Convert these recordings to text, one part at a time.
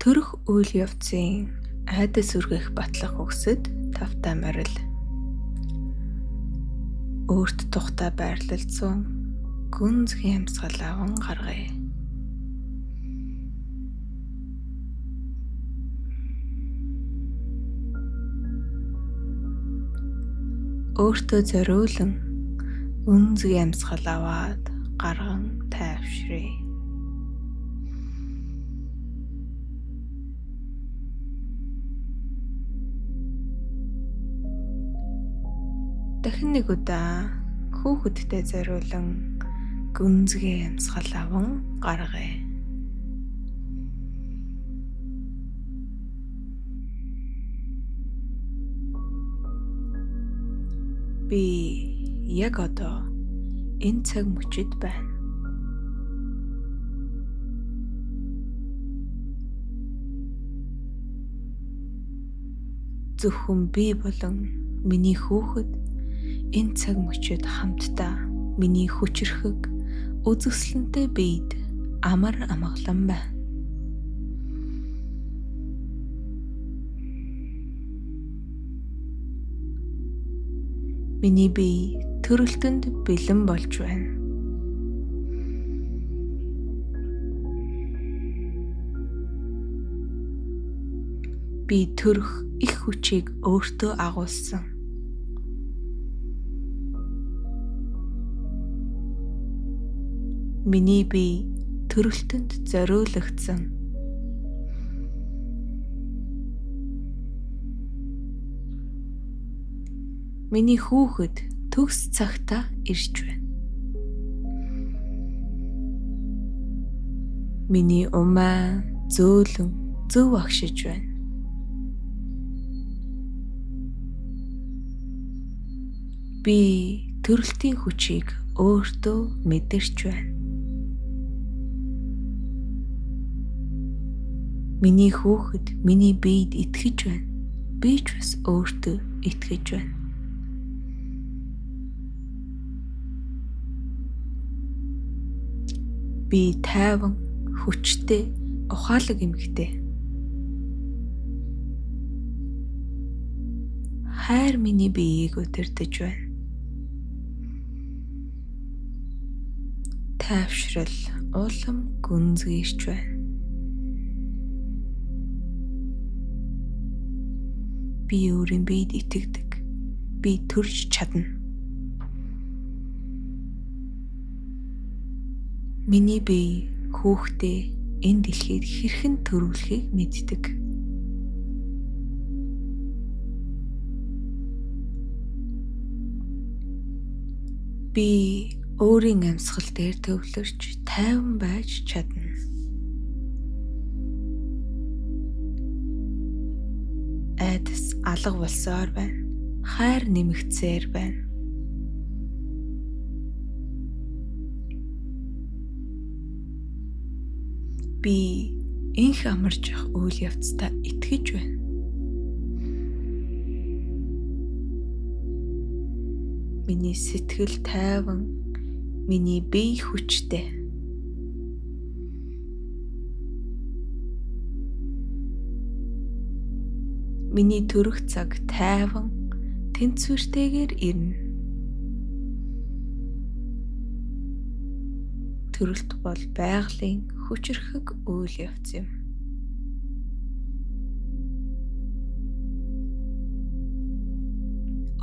Төрөх үйл явцын айдас үргэх батлах өгсөд тавтай морил. Өөрт тухтай байрлалцсан гүнзгий амьсгал аван гаргая. Өөртөө зориулан гүнзгий амьсгал аваад гарган тайвшрая. Дахин нэг удаа хүүхэдтэй зориулан гүнзгий амьсгал аван гаргая. Би яг одоо энэ цаг мөчид байна. Зөвхөн би болон миний хүүхэд энэ цаг мөчид хамтдаа миний хүчрхэг үзэсгэлэнтэй биед амар амгалан байна. Миний бие төрөлтөнд бэлэн болж байна. Би төрөх их хүчийг өөртөө агуулсан. Миний бие төрөлтөнд зориулагдсан. Миний хүүхэд төгс цагтаа ирж байна. Миний умаа зөөлөн зөв агшиж байна. Би төрөлтийн хүчийг өөртөө мэдэрч байна. Миний хүүхэд миний биед итгэж байна. Би ч бас өөртөө итгэж байна. Би тайван, хүчтэй, ухаалаг эмэгтэй. Хайр миний биеийг удирдах байна. Тайвшрал улам гүнзгийж байна. Би өөрийн биед итгэдэг. Би төрж чадна. Миний бие хүүхдээ энэ дэлхийд хэрхэн төрүүлэхийг мэддэг. Би өөрийн амьсгал дээр төвлөрч тайван байж чадна. Айдас алга болсоор байна. Хайр нэмэгдсээр байна. Би инх амарч явах үйл явцдаа итгэж байна. Миний сэтгэл тайван, миний бие хүчтэй. Миний төрөх цаг тайван, тэнцвэртэйгээр ирнэ. Төрөлт бол байгалийн хүчрхэг үйл явц юм.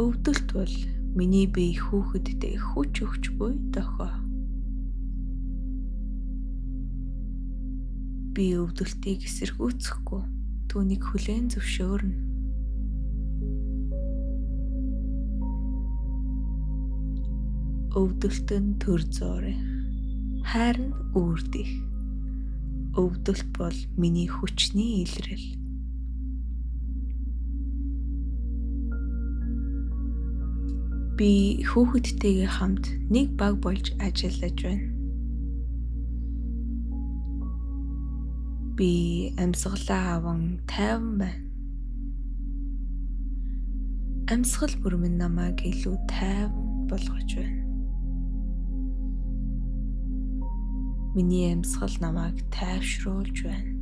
Өвдөлт бол миний бие хүүхэдтэй хүч өгч буй дохой. Би өвдөлтийг эсэргүүцэхгүй, түүнийг хүлээн зөвшөөрнө. Өвдөлтөнд төр зурах, харин үрдэх. Өвдөлт бол миний хүчний илрэл. Би хүүхэдтэйгээ хамт нэг баг болж ажиллаж байна. Би амьсгалаа аван тайван байна. Амьсгал бүр минь намайг илүү тайван болгож байна. Миний амьсгал намайг тайвшруулж байна.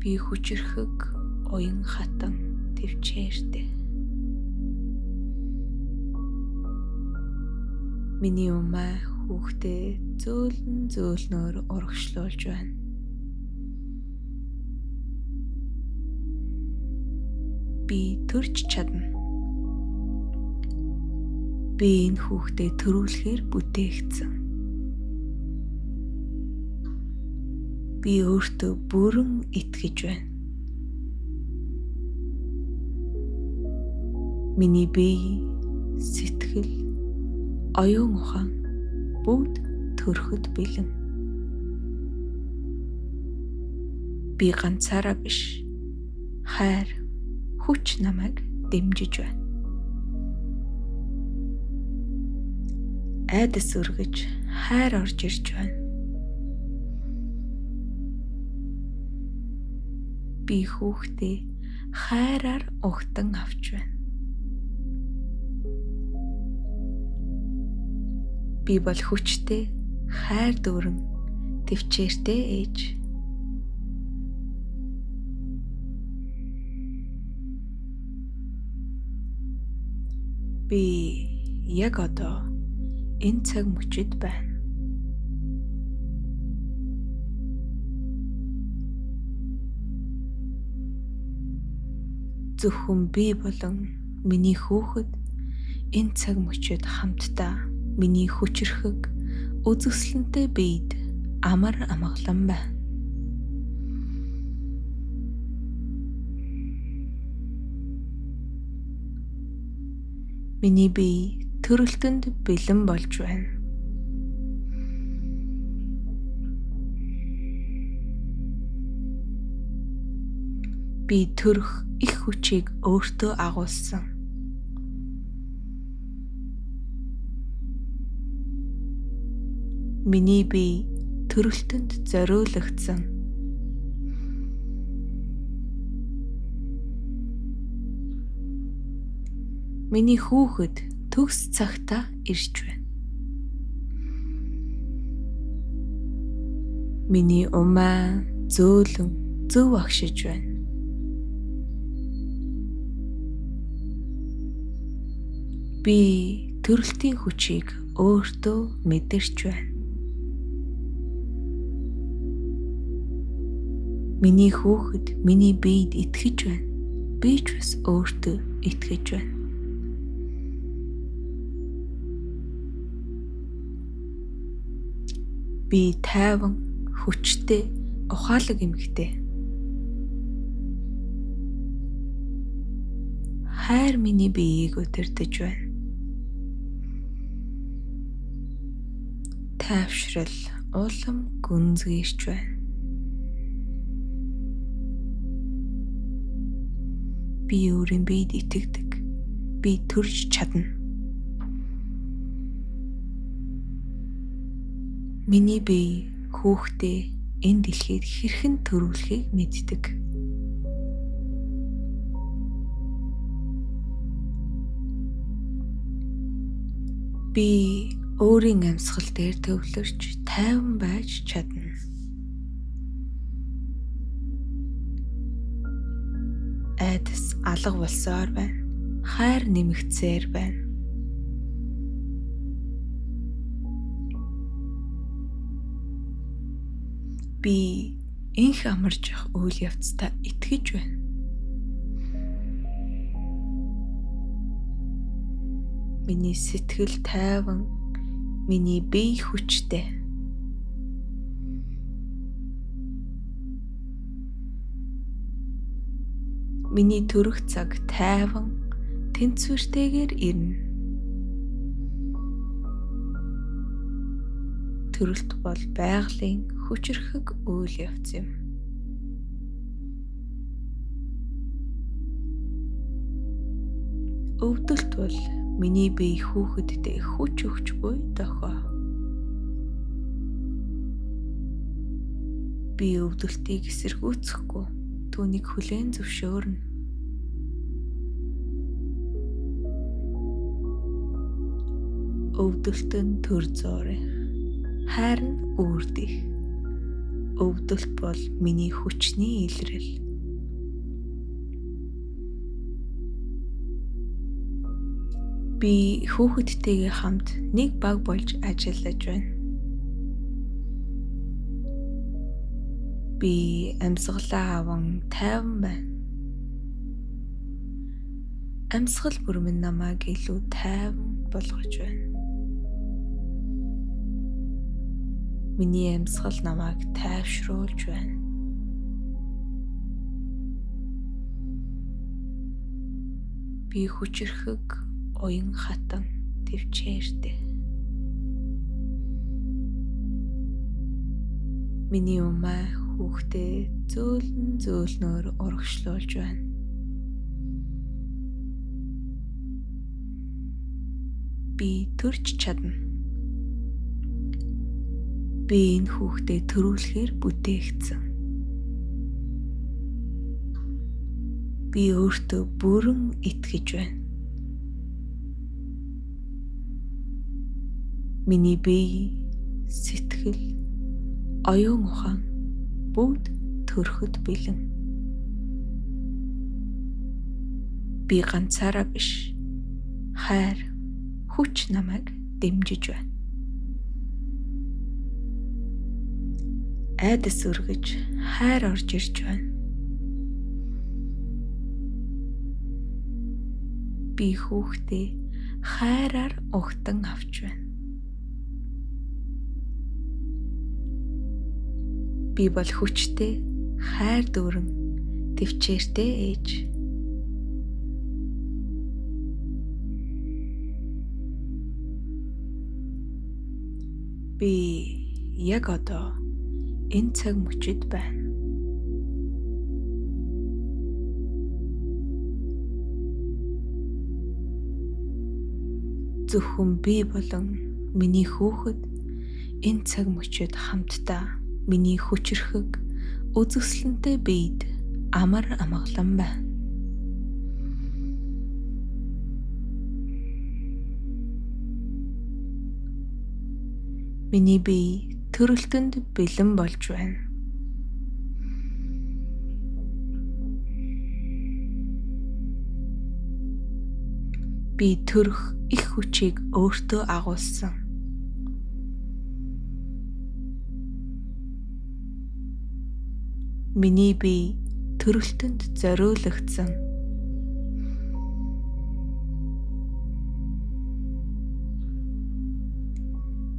Би хүчрхэг уян хатан төвчээртэй. Миний умаа хүүхдээ зөөлнөөр урагшлуулж байна. Би төрж чадна. Би энэ хүүхдээ төрүүлэхээр бүтээгдсэн. Би өөртөө бүрэн итгэж байна. Миний бие, сэтгэл, оюун ухаан бүгд төрөхөд бэлэн. Би ганцаараа биш, хайр, хүч намайг дэмжиж байна. Айдас өргөж хайр орж ирж байна. Би хүүхдээ хайраар угтан авч байна. Би бол хүчтэй, хайр дүүрэн, төвчээртэй ээж. Би яг одоо энэ цаг мөчид байна. Зөвхөн би болон миний хүүхэд энэ цаг мөчид хамтдаа миний хүчрхэг үзэсгэлэнтэй биед амар амгалан байна. Миний бие төрөлтөнд бэлэн болж байна. Би төрөх их хүчийг өөртөө агуулсан. Миний бие төрөлтөнд зориулагдсан. Миний хүүхэд төгс цагтаа ирж байна. Миний умаа зөөлөн зөв агшиж байна. Би төрөлтийн хүчийг өөртөө мэдэрч байна. Миний хүүхэд миний биед итгэж байна. Би ч бас өөртөө итгэж байна. Би тайван, хүчтэй, ухаалаг эмэгтэй. Хайр миний биеийг удирдах байна. Тайвшрал, улам гүнзгийрч байна. Би өөрийн биед итгэдэг. Би төрж чадна. Миний бие хүүхдээ энэ дэлхийд хэрхэн төрүүлэхийг мэддэг. Би өөрийн амьсгал дээр төвлөрч тайван байж чадна. Айдас алга болсоор байна. Хайр нэмэгдсээр байна. Би инх амарч үйл явцдаа итгэж байна. Миний сэтгэл тайван, миний бие хүчтэй. Миний төрөх цаг тайван, тэнцвэртэйгээр ирнэ. Төрөлт бол байгалийн хүчрхэг үйл явц юм. Өвдөлт бол миний бие хүүхэдтэй хүч өгч буй дохой. Би өвдөлтийг эсэргүүцэхгүй, түүнийг хүлээн зөвшөөрнө. өвдөлтөнд төр зуурах, хайр нь үрдэх. Миний бие хүчтэй, Өвдөлт бол миний хүчний илрэл. Би хүүхэдтэйгээ хамт нэг баг болж ажиллаж байна. Би амьсгалаа аван тайван байна. Амьсгал бүр минь намайг илүү тайван болгож байна. Миний амьсгал намайг тайвшруулж байна. Би хүчрхэг, уян хатан, төвчээртэй. Миний умаа хүүхдээ зөөлнөөр урагшлуулж байна. Би төрж чадна. Би энэ хүүхдээ төрүүлэхээр бүтээгдсэн. Би өөртөө бүрэн итгэж байна. Миний бие, сэтгэл, оюун ухаан бүгд төрөхөд бэлэн. Би ганцаараа биш, хайр, хүч намайг дэмжиж байна. Айдас өргөж, хайр орж ирж байна. Би хүүхдээ хайраар угтан авч байна. Би бол хүчтэй, хайр дүүрэн, төвчээртэй ээж. Би яг одоо энэ цаг мөчид байна. Зөвхөн би болон миний хүүхэд энэ цаг мөчид хамтдаа миний хүчрхэг, үзэсгэлэнтэй биед амар амгалан байна. Миний бие төрөлтөнд бэлэн болж байна. Би төрөх их хүчийг өөртөө агуулсан. Миний бие төрөлтөнд зориулагдсан.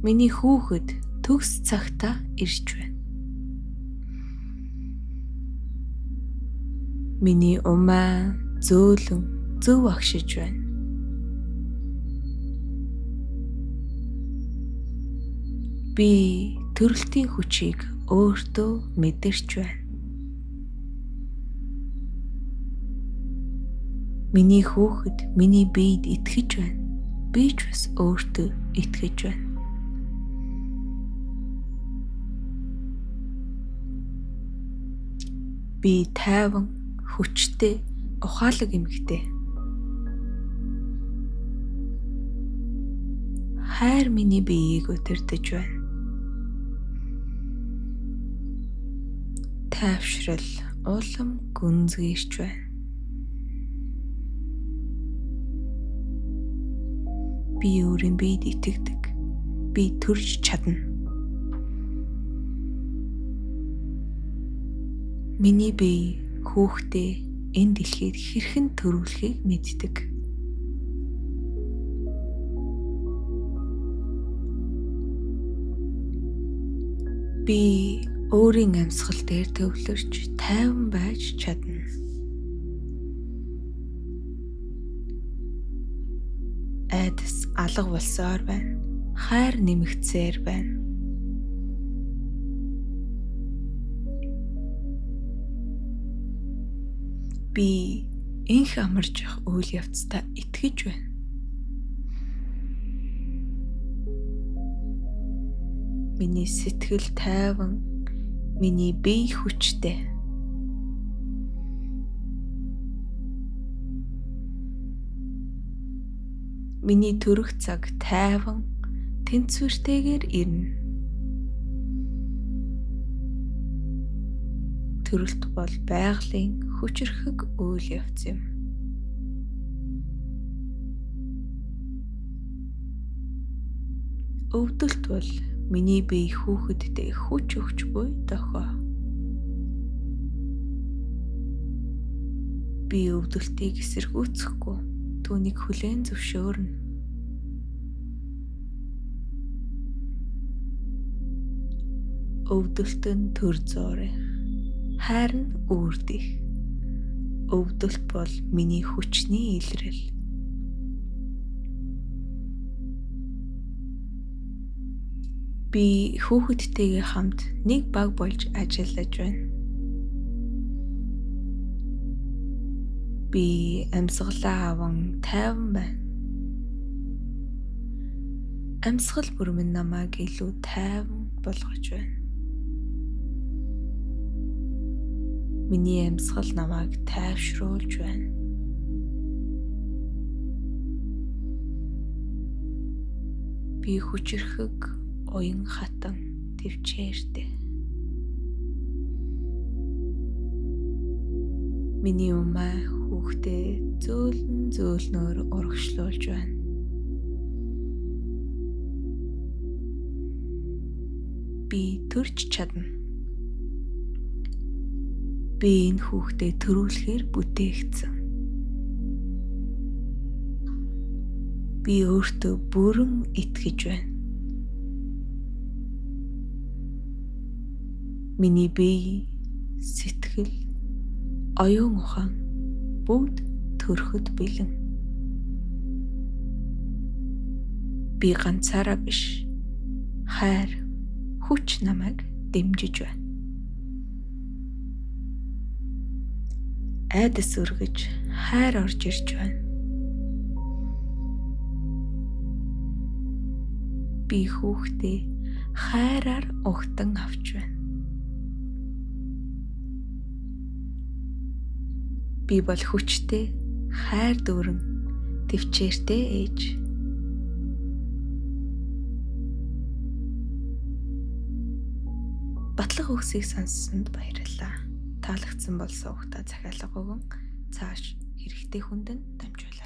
Миний хүүхэд төгс цагтаа ирж байна. Миний умаа зөөлөн зөв агшиж байна. Би төрөлтийн хүчийг өөртөө мэдэрч байна. Миний хүүхэд миний биед итгэж байна. Би ч бас өөртөө итгэж байна. Би тайван, хүчтэй, ухаалаг эмэгтэй. Хайр миний биеийг удирдах байна. Тайвшрал, улам гүнзгийрч байна. Би өөрийн биед итгэдэг. Би төрж чадна. Миний бие хүүхдээ энэ дэлхийд хэрхэн төрүүлэхийг мэддэг. Би өөрийн амьсгал дээр төвлөрч тайван байж чадна. Айдас алга болсоор байна. Хайр нэмэгдсээр байна. Би инх амарч явах үйл явцдаа итгэж байна. Миний сэтгэл тайван, миний бие хүчтэй. Миний төрөх цаг тайван, тэнцвэртэйгээр ирнэ. төрөлт бол байгалийн хүчирхэг үйл явц юм. Өвдөлт бол миний бие хүүхэдтэй хүч өгч буй дохио. Би өвдөлтийг эсэргүүцэхгүй, түүнийг хүлээн зөвшөөрнө. Өвдөлт нь төр зуурах, харин үрдэх. Өвдөлт бол миний хүчний илрэл. Би хүүхэдтэйгээ хамт нэг баг болж ажиллаж байна. Би амьсгалаа аван тайван байна. Амьсгал бүр минь намайг илүү тайван болгож байна. Миний амьсгал намайг тайвшруулж байна. Би хүчирхэг, уян хатан, төвчээртэй. Миний умаа хүүхдээ зөөлнөөр урагшлуулж байна. Би төрж чадна. Би энэ хүүхдээ төрүүлэхээр бүтээгдсэн. Би өөртөө бүрэн итгэж байна. Миний бие, сэтгэл, оюун ухаан бүгд төрөхөд бэлэн. Би ганцаараа биш, хайр, хүч намайг дэмжиж байна. Айдас өргөж, хайр орж ирж байна. Би хүүхдээ хайраар угтан авч байна. Би бол хүчтэй, хайр дүүрэн, төвчээртэй ээж. Батлах үгсийг сонссонд баярлалаа. Таалагдсан бол суугтаа захиалга өгөн цааш хэрэгтэй хүндэн дамжуул.